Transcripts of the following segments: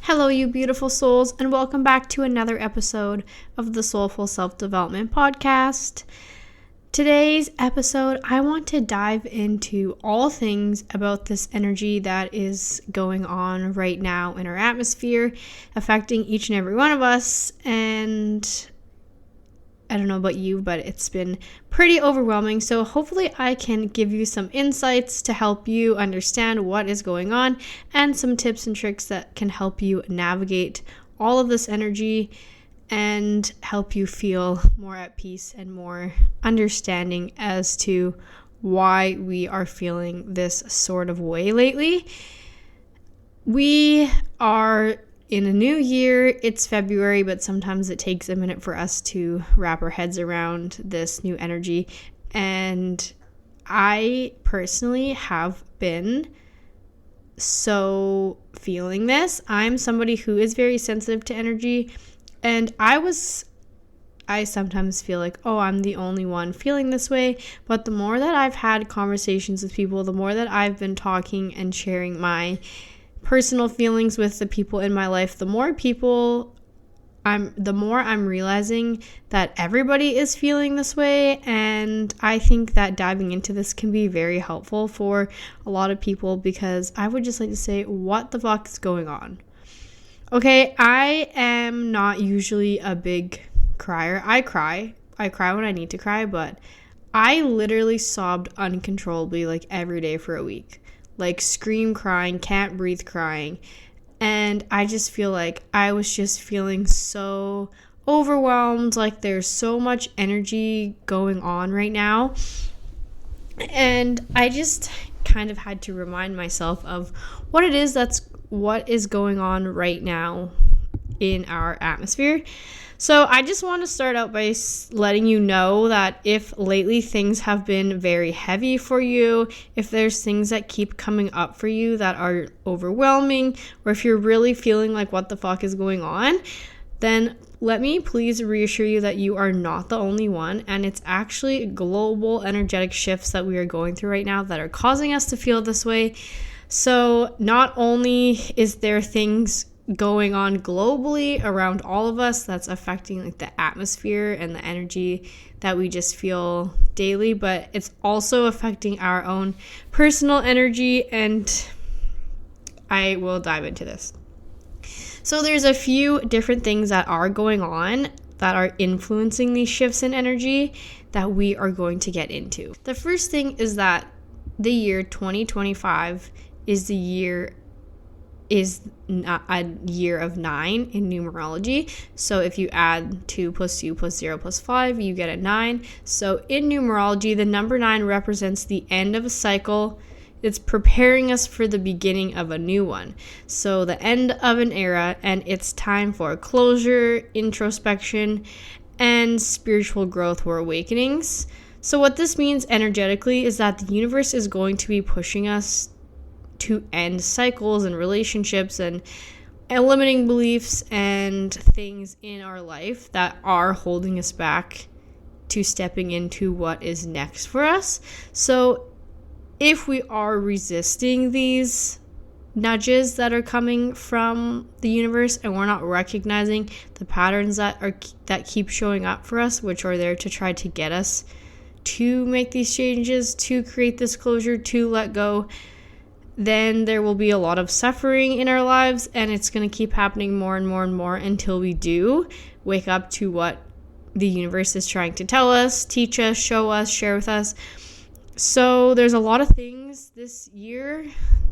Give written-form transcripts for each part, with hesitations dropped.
Hello, you beautiful souls, and welcome back to another episode of the Soulful Self-Development Podcast. Today's episode, I want to dive into all things about this energy that is going on right now in our atmosphere, affecting each and every one of us. And I don't know about you, but it's been pretty overwhelming. So hopefully I can give you some insights to help you understand what is going on and some tips and tricks that can help you navigate all of this energy and help you feel more at peace and more understanding as to why we are feeling this sort of way lately. We are in a new year. It's February, but sometimes it takes a minute for us to wrap our heads around this new energy. And I personally have been so feeling this. I'm somebody who is very sensitive to energy, and I sometimes feel like, oh, I'm the only one feeling this way. But the more that I've had conversations with people, the more that I've been talking and sharing my personal feelings with the people in my life, the more I'm realizing that everybody is feeling this way. And I think that diving into this can be very helpful for a lot of people, because I would just like to say, what the fuck is going on? Okay, I am not usually a big crier. I cry when I need to cry, but I literally sobbed uncontrollably like every day for a week. Like scream crying, can't breathe crying. And I just feel like I was just feeling so overwhelmed. Like there's so much energy going on right now. And I just kind of had to remind myself of what is going on right now in our atmosphere. So I just want to start out by letting you know that if lately things have been very heavy for you, if there's things that keep coming up for you that are overwhelming, or if you're really feeling like what the fuck is going on, then let me please reassure you that you are not the only one, and it's actually global energetic shifts that we are going through right now that are causing us to feel this way. So not only is there things going on globally around all of us that's affecting like the atmosphere and the energy that we just feel daily, but it's also affecting our own personal energy, and I will dive into this. So there's a few different things that are going on that are influencing these shifts in energy that we are going to get into. The first thing is that the year 2025 is a year of 9 in numerology. So if you add 2 plus 2 plus 0 plus 5, you get a 9. So in numerology, the number 9 represents the end of a cycle. It's preparing us for the beginning of a new one. So the end of an era, and it's time for closure, introspection, and spiritual growth or awakenings. So what this means energetically is that the universe is going to be pushing us to end cycles and relationships and limiting beliefs and things in our life that are holding us back to stepping into what is next for us. So if we are resisting these nudges that are coming from the universe, and we're not recognizing the patterns that keep showing up for us, which are there to try to get us to make these changes, to create this closure, to let go, then there will be a lot of suffering in our lives, and it's going to keep happening more and more and more until we do wake up to what the universe is trying to tell us, teach us, show us, share with us. So there's a lot of things this year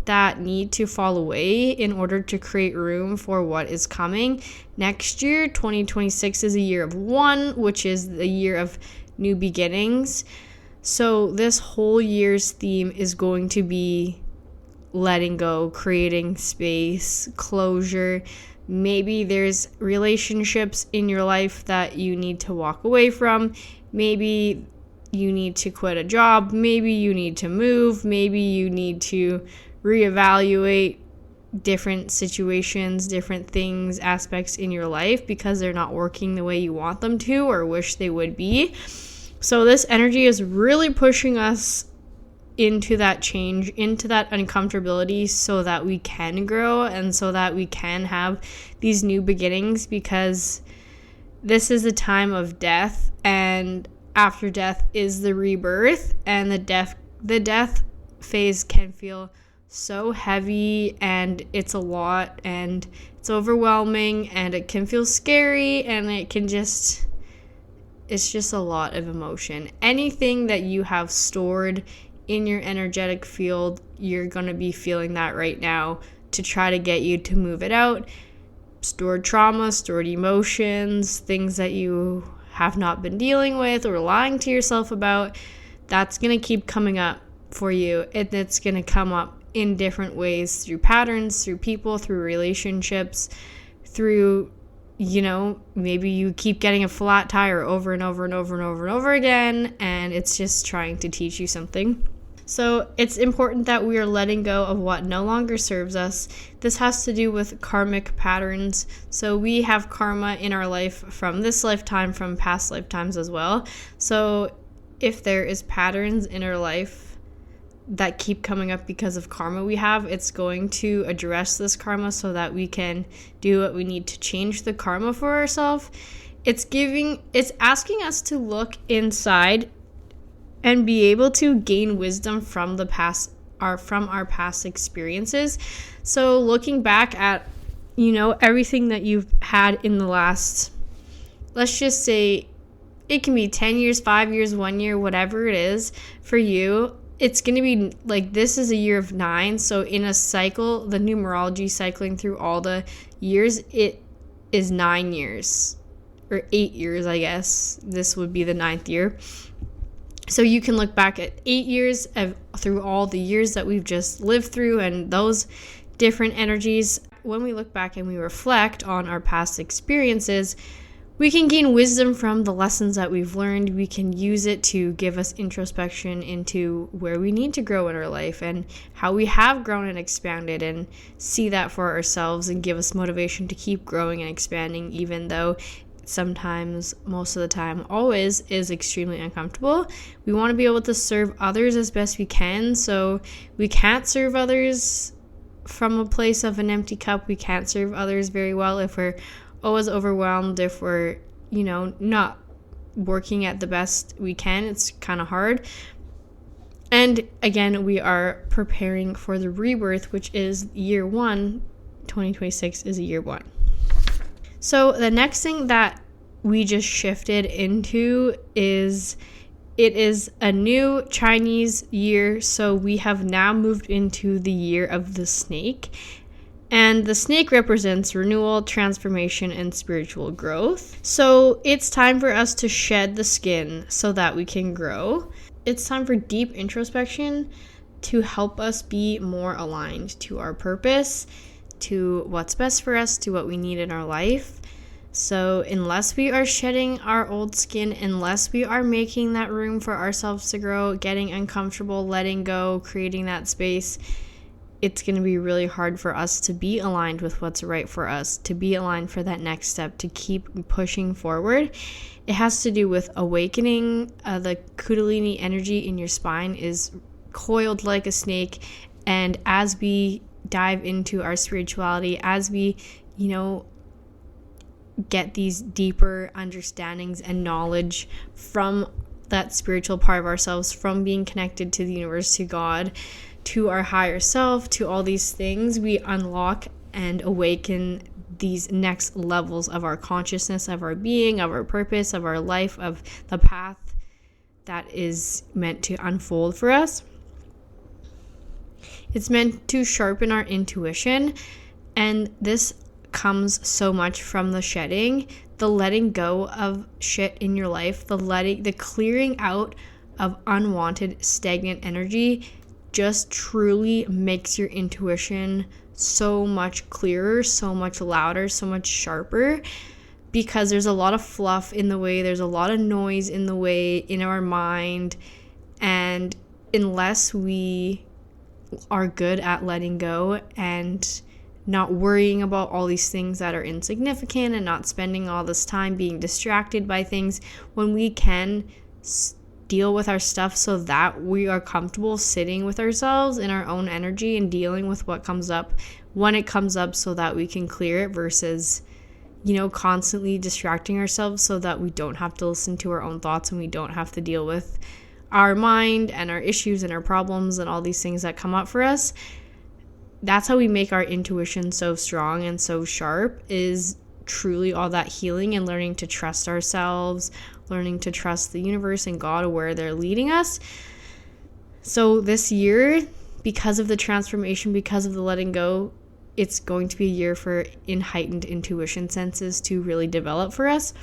that need to fall away in order to create room for what is coming. Next year, 2026, is a year of 1, which is the year of new beginnings. So this whole year's theme is going to be letting go, creating space, closure. Maybe there's relationships in your life that you need to walk away from. Maybe you need to quit a job. Maybe you need to move. Maybe you need to reevaluate different situations, different things, aspects in your life because they're not working the way you want them to or wish they would be. So this energy is really pushing us into that change, into that uncomfortability, so that we can grow and so that we can have these new beginnings, because this is a time of death, and after death is the rebirth, and the death phase can feel so heavy, and it's a lot, and it's overwhelming, and it can feel scary, and it's just a lot of emotion. Anything that you have stored in your energetic field, you're going to be feeling that right now to try to get you to move it out. Stored trauma, stored emotions, things that you have not been dealing with or lying to yourself about, that's going to keep coming up for you. And it's going to come up in different ways, through patterns, through people, through relationships, through, maybe you keep getting a flat tire over and over and over and over and over again, and it's just trying to teach you something. So it's important that we are letting go of what no longer serves us. This has to do with karmic patterns. So we have karma in our life from this lifetime, from past lifetimes as well. So if there is patterns in our life that keep coming up because of karma we have, it's going to address this karma so that we can do what we need to change the karma for ourselves. It's asking us to look inside and be able to gain wisdom from our past experiences. So looking back at, everything that you've had in the last, let's just say it can be 10 years, 5 years, 1 year, whatever it is for you. It's going to be like, this is a year of 9. So in a cycle, the numerology cycling through all the years, it is 9 years or 8 years, I guess. This would be the 9th year. So you can look back at 8 years through all the years that we've just lived through and those different energies. When we look back and we reflect on our past experiences, we can gain wisdom from the lessons that we've learned. We can use it to give us introspection into where we need to grow in our life and how we have grown and expanded, and see that for ourselves and give us motivation to keep growing and expanding, even though sometimes, most of the time, always is extremely uncomfortable. We want to be able to serve others as best we can. So we can't serve others from a place of an empty cup. We can't serve others very well if we're always overwhelmed, if we're, not working at the best we can. It's kind of hard. And again, we are preparing for the rebirth, which is year 1. 2026 is a year 1. So the next thing that we just shifted into is, it is a new Chinese year. So we have now moved into the year of the snake. And the snake represents renewal, transformation, and spiritual growth. So it's time for us to shed the skin so that we can grow. It's time for deep introspection to help us be more aligned to our purpose, to what's best for us, to what we need in our life. So unless we are shedding our old skin, unless we are making that room for ourselves to grow, getting uncomfortable, letting go, creating that space, it's going to be really hard for us to be aligned with what's right for us, to be aligned for that next step, to keep pushing forward. It has to do with awakening. The Kundalini energy in your spine is coiled like a snake. And as we dive into our spirituality, as we, get these deeper understandings and knowledge from that spiritual part of ourselves, from being connected to the universe, to God, to our higher self, to all these things, we unlock and awaken these next levels of our consciousness, of our being, of our purpose, of our life, of the path that is meant to unfold for us. It's meant to sharpen our intuition, and this comes so much from the shedding, the letting go of shit in your life, the clearing out of unwanted, stagnant energy just truly makes your intuition so much clearer, so much louder, so much sharper, because there's a lot of fluff in the way, there's a lot of noise in the way in our mind, and unless we are good at letting go and not worrying about all these things that are insignificant and not spending all this time being distracted by things, when we can deal with our stuff so that we are comfortable sitting with ourselves in our own energy and dealing with what comes up when it comes up so that we can clear it versus, constantly distracting ourselves so that we don't have to listen to our own thoughts and we don't have to deal with our mind and our issues and our problems and all these things that come up for us. That's how we make our intuition so strong and so sharp, is truly all that healing and learning to trust ourselves, learning to trust the universe and God where they're leading us. So this year, because of the transformation, because of the letting go, it's going to be a year for heightened intuition senses to really develop for us.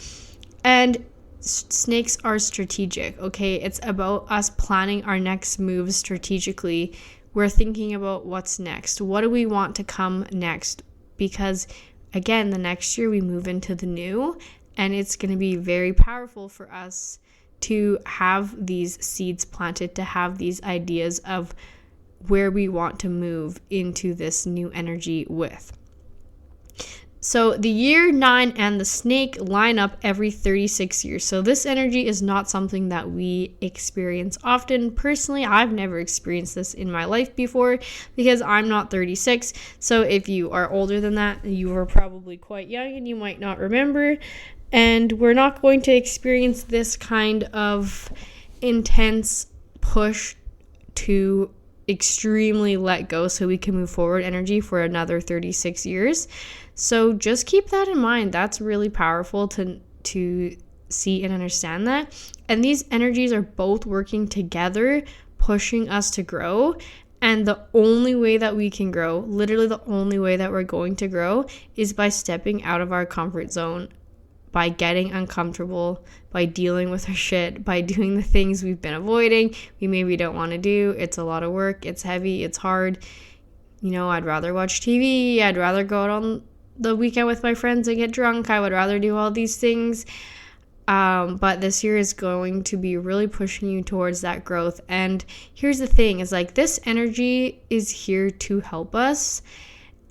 And snakes are strategic, okay? It's about us planning our next moves strategically. We're thinking about what's next. What do we want to come next? Because again, the next year we move into the new, and it's going to be very powerful for us to have these seeds planted, to have these ideas of where we want to move into this new energy with. So the year 9 and the snake line up every 36 years. So this energy is not something that we experience often. Personally, I've never experienced this in my life before because I'm not 36. So if you are older than that, you are probably quite young and you might not remember. And we're not going to experience this kind of intense push to extremely let go so we can move forward energy for another 36 years. So just keep that in mind. That's really powerful to see and understand that. And these energies are both working together, pushing us to grow. And the only way that we can grow, literally the only way that we're going to grow, is by stepping out of our comfort zone, by getting uncomfortable, by dealing with our shit, by doing the things we've been avoiding, we maybe don't want to do. It's a lot of work. It's heavy. It's hard. I'd rather watch TV. I'd rather go out on the weekend with my friends and get drunk. I would rather do all these things. But this year is going to be really pushing you towards that growth. And here's the thing, is like this energy is here to help us.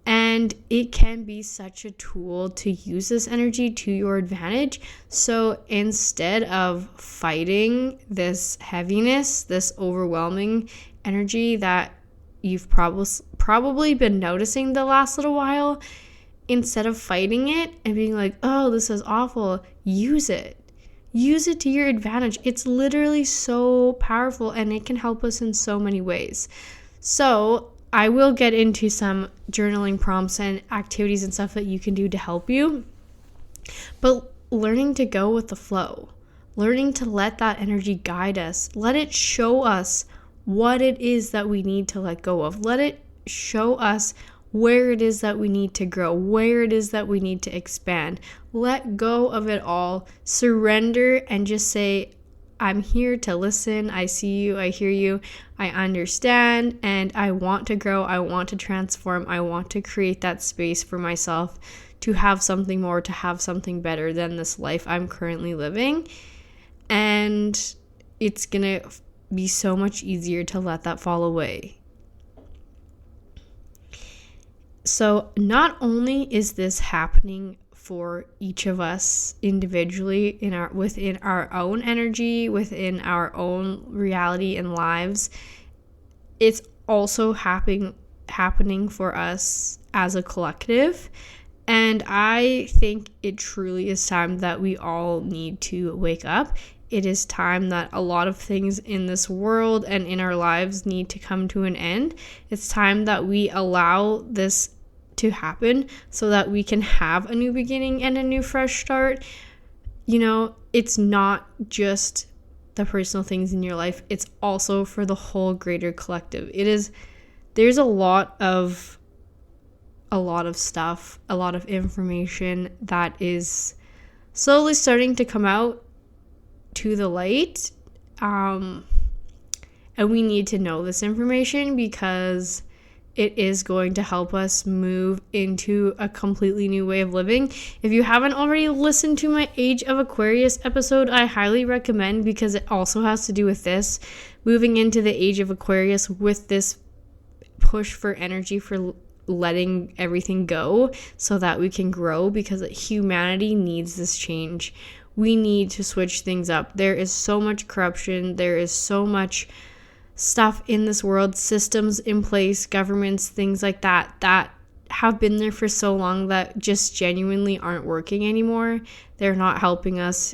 And it can be such a tool to use this energy to your advantage. So instead of fighting this heaviness, this overwhelming energy that you've probably been noticing the last little while, instead of fighting it and being like, oh, this is awful, use it. Use it to your advantage. It's literally so powerful and it can help us in so many ways. So I will get into some journaling prompts and activities and stuff that you can do to help you. But learning to go with the flow, learning to let that energy guide us, let it show us what it is that we need to let go of. Let it show us where it is that we need to grow, where it is that we need to expand. Let go of it all, surrender, and just say, I'm here to listen. I see you, I hear you, I understand, and I want to grow, I want to transform, I want to create that space for myself to have something more, to have something better than this life I'm currently living. And it's gonna be so much easier to let that fall away. So not only is this happening for each of us individually within our own energy, within our own reality and lives, it's also happening for us as a collective. And I think it truly is time that we all need to wake up. It is time that a lot of things in this world and in our lives need to come to an end. It's time that we allow this to happen so that we can have a new beginning and a new fresh start. It's not just the personal things in your life, it's also for the whole greater collective. There's a lot of stuff, a lot of information that is slowly starting to come out to the light, and we need to know this information because it is going to help us move into a completely new way of living. If you haven't already listened to my Age of Aquarius episode, I highly recommend, because it also has to do with this, moving into the Age of Aquarius with this push for energy for letting everything go so that we can grow, because humanity needs this change. we need to switch things up. There is so much corruption. There is so much stuff in this world, systems in place, governments, things like that, that have been there for so long that just genuinely aren't working anymore. They're not helping us.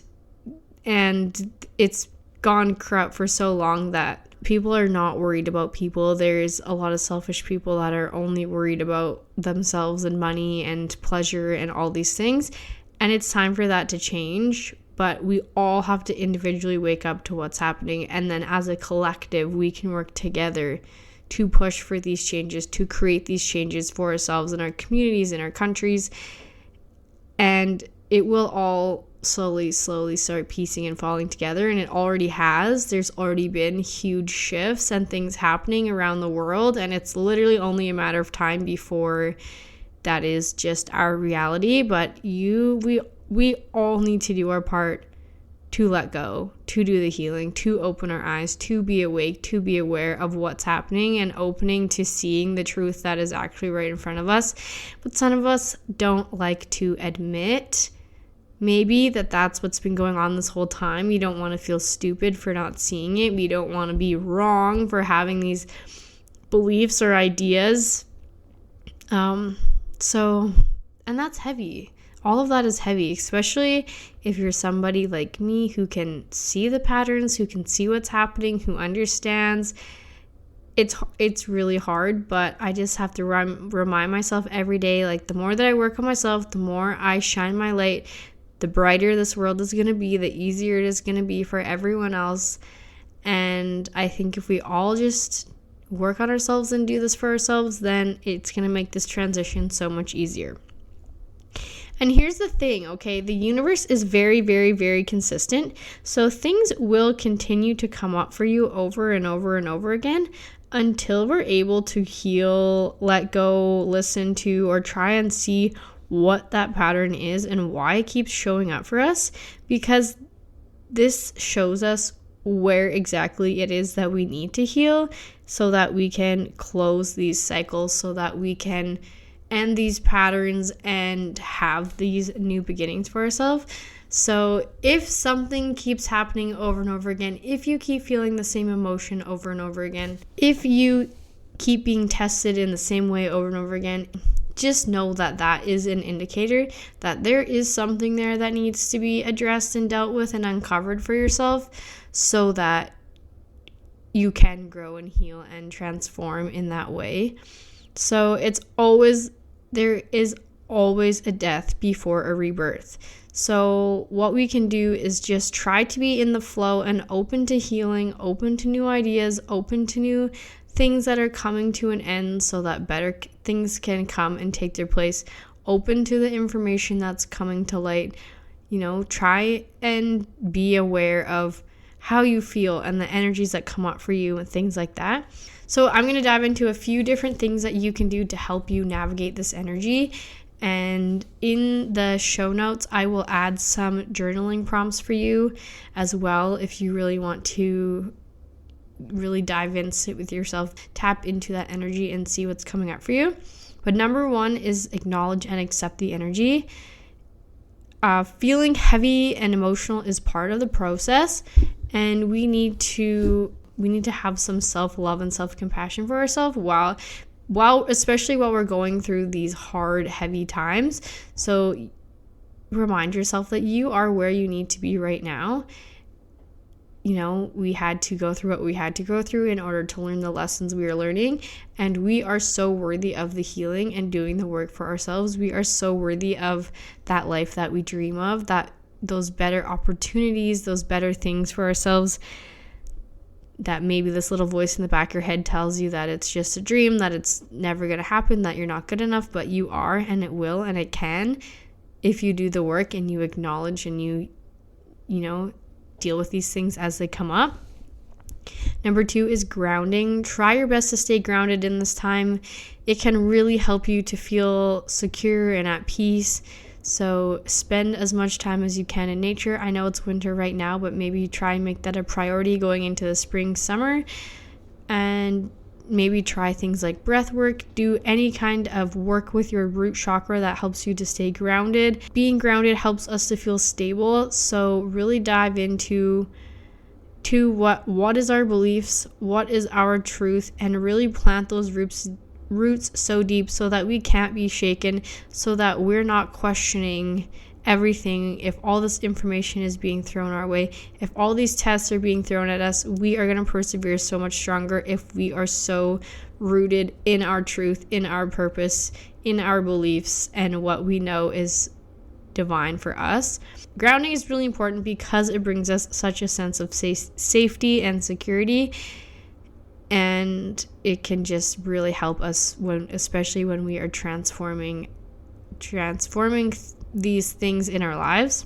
And it's gone corrupt for so long that people are not worried about people. There's a lot of selfish people that are only worried about themselves and money and pleasure and all these things. And it's time for that to change. But we all have to individually wake up to what's happening. And then as a collective, we can work together to push for these changes, to create these changes for ourselves in our communities, in our countries. And it will all slowly start piecing and falling together, and it already has. There's already been huge shifts and things happening around the world, and it's literally only a matter of time before that is just our reality. But we all need to do our part to let go, to do the healing, to open our eyes, to be awake, to be aware of what's happening, and opening to seeing the truth that is actually right in front of us. But some of us don't like to admit maybe that's what's been going on this whole time. We don't want to feel stupid for not seeing it. We don't want to be wrong for having these beliefs or ideas. And that's heavy. All of that is heavy, especially if you're somebody like me who can see the patterns, who can see what's happening, who understands. It's really hard, but I just have to remind myself every day, like, the more that I work on myself, the more I shine my light, the brighter this world is going to be, the easier it is going to be for everyone else. And I think if we all just work on ourselves and do this for ourselves, then it's going to make this transition so much easier. And here's the thing, okay? The universe is very, very, very consistent. So things will continue to come up for you over and over and over again until we're able to heal, let go, listen to, or try and see what that pattern is and why it keeps showing up for us, because this shows us where exactly it is that we need to heal so that we can close these cycles, so that we can end these patterns and have these new beginnings for ourselves. So if something keeps happening over and over again, if you keep feeling the same emotion over and over again, if you keep being tested in the same way over and over again, just know that that is an indicator that there is something there that needs to be addressed and dealt with and uncovered for yourself, so that you can grow and heal and transform in that way. So there is always a death before a rebirth. So what we can do is just try to be in the flow and open to healing, open to new ideas, open to new things that are coming to an end, so that better things can come and take their place. Open to the information that's coming to light. Try and be aware of how you feel and the energies that come up for you and things like that. So I'm going to dive into a few different things that you can do to help you navigate this energy. And in the show notes, I will add some journaling prompts for you as well, if you really want to really dive in, sit with yourself, tap into that energy and see what's coming up for you. But number one is acknowledge and accept the energy. Feeling heavy and emotional is part of the process, and we need to have some self-love and self-compassion for ourselves especially while we're going through these hard, heavy times. So remind yourself that you are where you need to be right now. We had to go through what we had to go through in order to learn the lessons we are learning, and we are so worthy of the healing and doing the work for ourselves. We are so worthy of that life that we dream of, that those better opportunities, those better things for ourselves, that maybe this little voice in the back of your head tells you that it's just a dream, that it's never going to happen, that you're not good enough, but you are, and it will, and it can, if you do the work and you acknowledge and you deal with these things as they come up. Number two is grounding. Try your best to stay grounded in this time. It can really help you to feel secure and at peace. So spend as much time as you can in nature. I know it's winter right now, but maybe try and make that a priority going into the spring, summer. And maybe try things like breath work, do any kind of work with your root chakra that helps you to stay grounded. Being grounded helps us to feel stable, so really dive into what is our beliefs, what is our truth, and really plant those roots so deep so that we can't be shaken, so that we're not questioning everything. If all this information is being thrown our way, if all these tests are being thrown at us, we are going to persevere so much stronger if we are so rooted in our truth, in our purpose, in our beliefs, and what we know is divine for us. Grounding is really important because it brings us such a sense of safety and security, and it can just really help us especially when we are transforming these things in our lives.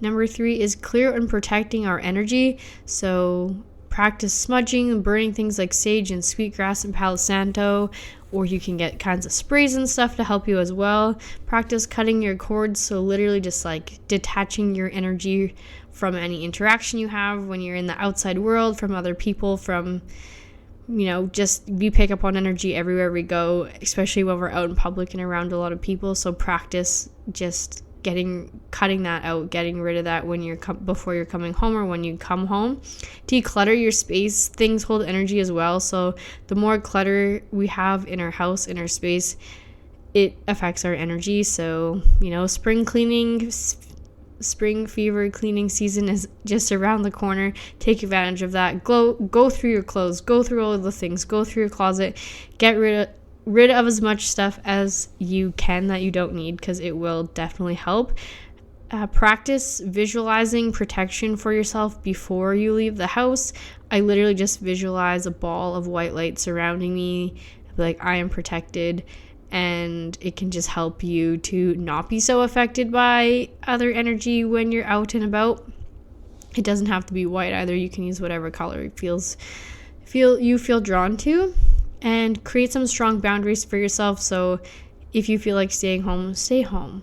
Number 3 is clear and protecting our energy. So practice smudging and burning things like sage and sweetgrass and Palo Santo, or you can get kinds of sprays and stuff to help you as well. Practice cutting your cords, so literally just like detaching your energy from any interaction you have when you're in the outside world, from other people, from just we pick up on energy everywhere we go, especially when we're out in public and around a lot of people. So practice just cutting that out, getting rid of that when before you're coming home or when you come home. Declutter your space. Things hold energy as well. So the more clutter we have in our house, in our space, it affects our energy. So, spring fever cleaning season is just around the corner. Take advantage of that. Go through your clothes, go through all of the things, go through your closet, get rid of as much stuff as you can that you don't need, because it will definitely help. Practice visualizing protection for yourself before you leave the house. I literally just visualize a ball of white light surrounding me, like I am protected. And it can just help you to not be so affected by other energy when you're out and about. It doesn't have to be white either. You can use whatever color you feel drawn to. And create some strong boundaries for yourself. So if you feel like staying home, stay home.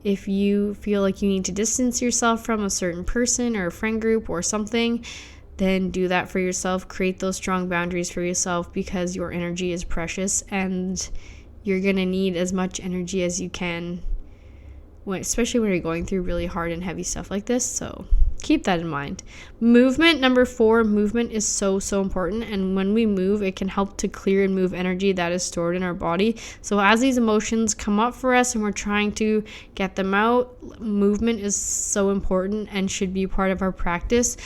If you feel like you need to distance yourself from a certain person or a friend group or something, then do that for yourself. Create those strong boundaries for yourself, because your energy is precious and you're going to need as much energy as you can, especially when you're going through really hard and heavy stuff like this. So keep that in mind. Movement, number 4, movement is so important. And when we move, it can help to clear and move energy that is stored in our body. So as these emotions come up for us and we're trying to get them out, movement is so important and should be part of our practice.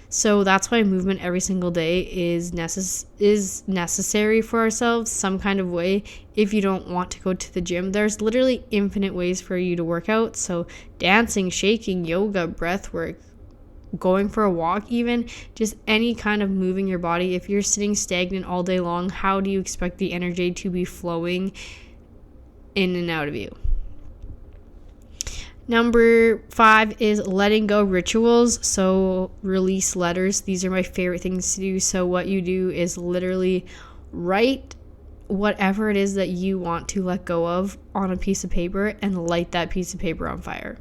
So that's why movement every single day is necessary for ourselves, some kind of way. If you don't want to go to the gym, there's literally infinite ways for you to work out. So dancing, shaking, yoga, breath work, going for a walk, even just any kind of moving your body. If you're sitting stagnant all day long, how do you expect the energy to be flowing in and out of you? Number 5 is letting go rituals. So release letters. These are my favorite things to do. So what you do is literally write whatever it is that you want to let go of on a piece of paper and light that piece of paper on fire.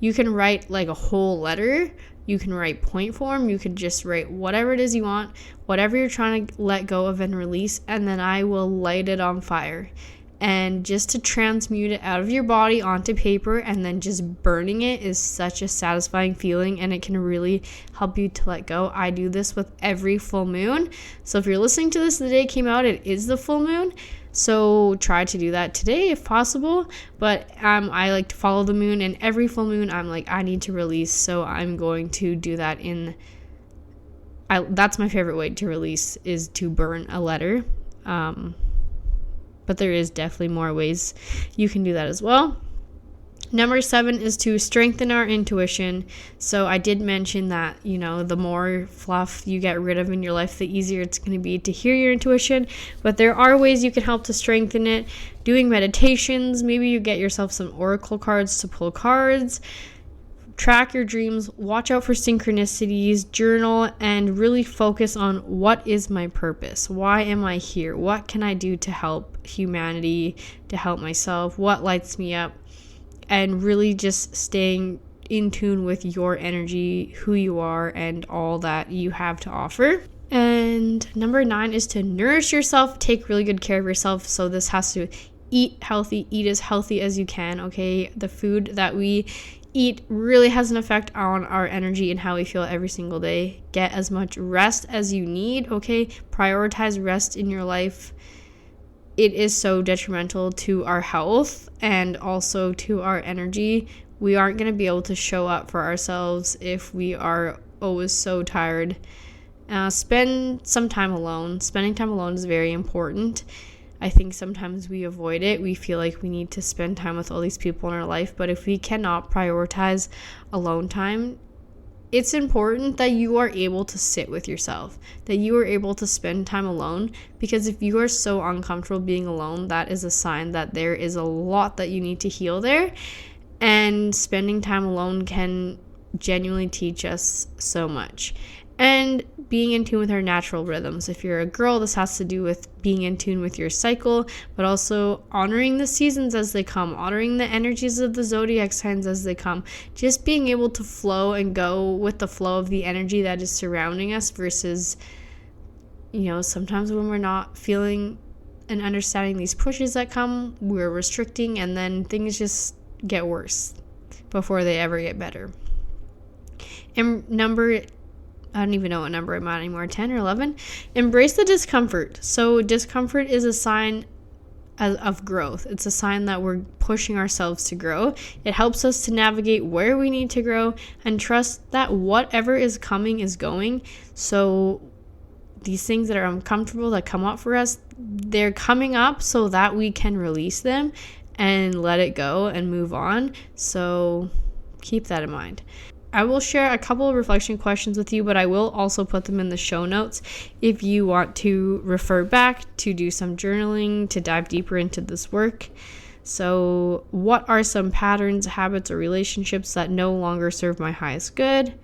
You can write like a whole letter. You can write point form. You can just write whatever it is you want, whatever you're trying to let go of and release, and then I will light it on fire. And just to transmute it out of your body onto paper and then just burning it is such a satisfying feeling, and it can really help you to let go. I do this with every full moon. So if you're listening to this the day it came out, it is the full moon. So try to do that today if possible. But I like to follow the moon, and every full moon I'm like, I need to release. So I'm going to do that that's my favorite way to release, is to burn a letter. But there is definitely more ways you can do that as well. Number 7 is to strengthen our intuition. So I did mention that, the more fluff you get rid of in your life, the easier it's going to be to hear your intuition. But there are ways you can help to strengthen it. Doing meditations, maybe you get yourself some oracle cards to pull cards. Track your dreams, watch out for synchronicities, journal, and really focus on what is my purpose? Why am I here? What can I do to help humanity, to help myself? What lights me up? And really just staying in tune with your energy, who you are, and all that you have to offer. And number 9 is to nourish yourself, take really good care of yourself. So this has to eat healthy, eat as healthy as you can, okay? The food that we eat really has an effect on our energy and how we feel every single day. Get as much rest as you need, okay? Prioritize rest in your life. It is so detrimental to our health and also to our energy. We aren't going to be able to show up for ourselves if we are always so tired. Spend some time alone. Spending time alone is very important. I think sometimes we avoid it. We feel like we need to spend time with all these people in our life, but if we cannot prioritize alone time, it's important that you are able to sit with yourself, that you are able to spend time alone, because if you are so uncomfortable being alone, that is a sign that there is a lot that you need to heal there, and spending time alone can genuinely teach us so much. And being in tune with our natural rhythms. If you're a girl, this has to do with being in tune with your cycle, but also honoring the seasons as they come, honoring the energies of the zodiac signs as they come. Just being able to flow and go with the flow of the energy that is surrounding us versus, sometimes when we're not feeling and understanding these pushes that come, we're restricting, and then things just get worse before they ever get better. And I don't even know what number I'm at anymore, 10 or 11. Embrace the discomfort. So discomfort is a sign of growth. It's a sign that we're pushing ourselves to grow. It helps us to navigate where we need to grow and trust that whatever is coming is going. So these things that are uncomfortable that come up for us, they're coming up so that we can release them and let it go and move on. So keep that in mind. I will share a couple of reflection questions with you, but I will also put them in the show notes if you want to refer back, to do some journaling, to dive deeper into this work. So, what are some patterns, habits, or relationships that no longer serve my highest good?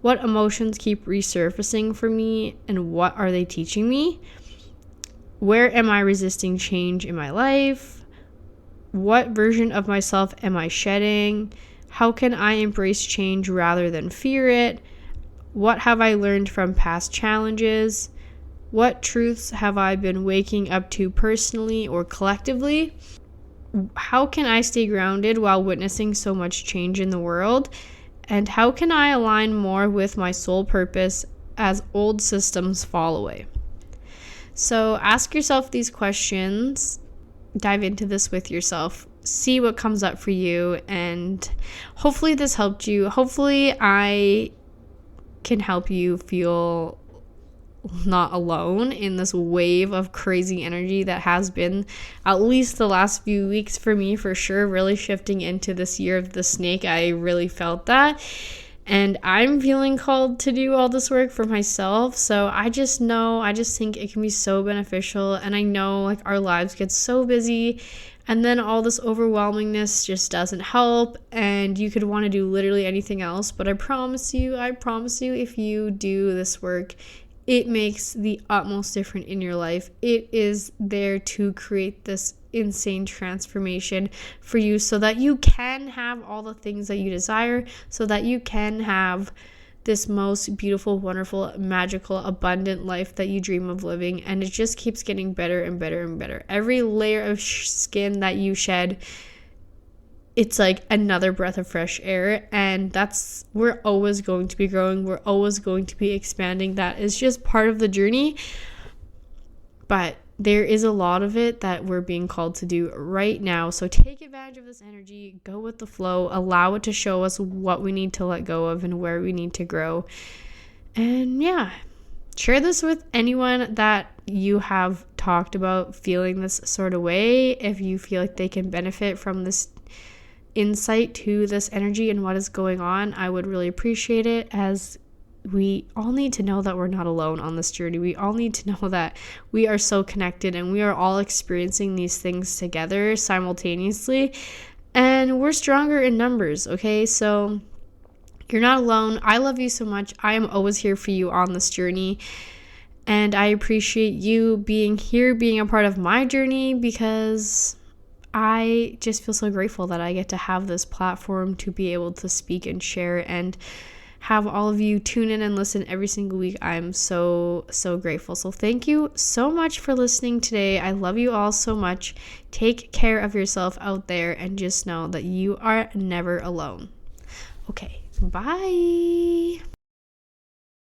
What emotions keep resurfacing for me, and what are they teaching me? Where am I resisting change in my life? What version of myself am I shedding? How can I embrace change rather than fear it? What have I learned from past challenges? What truths have I been waking up to personally or collectively? How can I stay grounded while witnessing so much change in the world? And how can I align more with my soul purpose as old systems fall away? So ask yourself these questions. Dive into this with yourself. See what comes up for you, and hopefully this helped you. Hopefully I can help you feel not alone in this wave of crazy energy that has been at least the last few weeks for me, for sure. Really shifting into this year of the snake, I really felt that, and I'm feeling called to do all this work for myself. So I just think it can be so beneficial, and I know our lives get so busy, and then all this overwhelmingness just doesn't help, and you could want to do literally anything else. But I promise you, if you do this work, it makes the utmost difference in your life. It is there to create this insane transformation for you so that you can have all the things that you desire, so that you can have this most beautiful, wonderful, magical, abundant life that you dream of living. And it just keeps getting better and better and better. Every layer of skin that you shed, it's like another breath of fresh air. And we're always going to be growing. We're always going to be expanding. That is just part of the journey. But there is a lot of it that we're being called to do right now. So take advantage of this energy, go with the flow, allow it to show us what we need to let go of and where we need to grow. And share this with anyone that you have talked about feeling this sort of way. If you feel like they can benefit from this insight to this energy and what is going on, I would really appreciate it, as we all need to know that we're not alone on this journey. We all need to know that we are so connected and we are all experiencing these things together simultaneously, and we're stronger in numbers, okay? So you're not alone. I love you so much. I am always here for you on this journey, and I appreciate you being here, being a part of my journey, because I just feel so grateful that I get to have this platform to be able to speak and share and have all of you tune in and listen every single week. I'm so grateful. So thank you so much for listening today. I love you all so much. Take care of yourself out there and just know that you are never alone. Okay, bye.